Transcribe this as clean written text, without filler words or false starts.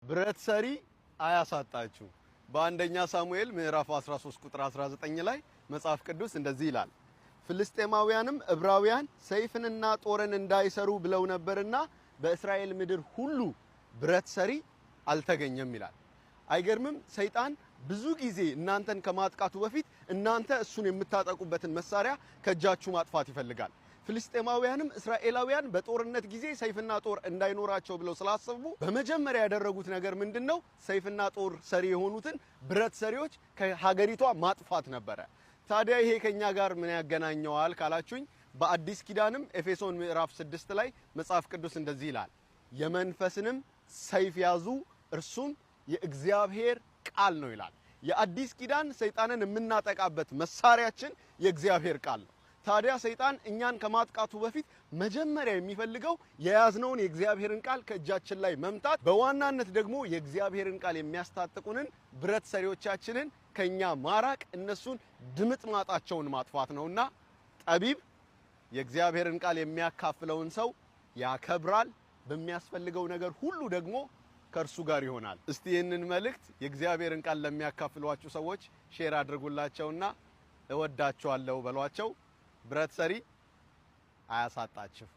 ብረት ሰሪ አያሳጣችሁ። በአንደኛ ሳሙኤል ምዕራፍ 13 ቁጥር 19 ላይ መጽሐፍ ቅዱስ እንደዚህ ይላል፣ ፍልስጤማውያንም ዕብራውያን ሰይፍንና ጦርን እንዳይሰሩ ብለው ነበርና በእስራኤል ምድር ሁሉ ብረት ሰሪ አልተገኘም ይላል። አይገርምም? ሰይጣን ብዙ ጊዜ እናንተን ከማጥቃቱ በፊት እናንተ እሱን የምታጠቁበትን መሳሪያ ከእጃችሁ ማጥፋት ይፈልጋል። ፍልስጤማውያንም እስራኤላውያን በጦርነት ጊዜ ሰይፍና ጦር እንዳይኖራቸው ብለው ስላሰቡ በመጀመሪያ ያደረጉት ነገር ምንድነው? ሰይፍና ጦር ሰሪ የሆኑትን ብረት ሰሪዎች ከሀገሪቷ ማጥፋት ነበረ። ታዲያ ይሄ ከኛ ጋር ምን ያገናኘዋል ካላችሁኝ፣ በአዲስ ኪዳንም ኤፌሶን ምዕራፍ 6 ላይ መጽሐፍ ቅዱስ እንደዚህ ይላል፣ የመንፈስንም ሰይፍ ያዙ እርሱም የእግዚአብሔር ቃል ነው ይላል። የአዲስ ኪዳን ሰይጣንን የምናጠቃበት መሳሪያችን የእግዚአብሔር ቃል ነው። ታዲያ ሰይጣን እኛን ከማጥቃቱ በፊት መጀመሪያ የሚፈልገው የያዝነውን የእግዚአብሔርን ቃል ከእጃችን ላይ መምታት፣ በዋናነት ደግሞ የእግዚአብሔርን ቃል የሚያስታጥቁንን ብረት ሰሪዎቻችንን ከኛ ማራቅ፣ እነሱን ድምጥማጣቸውን ማጥፋት ነውና ጠቢብ የእግዚአብሔርን ቃል የሚያካፍለውን ሰው ያከብራል፣ በሚያስፈልገው ነገር ሁሉ ደግሞ ከእርሱ ጋር ይሆናል። እስቲ ይህንን መልእክት የእግዚአብሔርን ቃል ለሚያካፍሏችሁ ሰዎች ሼር አድርጉላቸውና እወዳቸዋለሁ በሏቸው። ብረት ሰሪ አያሳጣችሁ።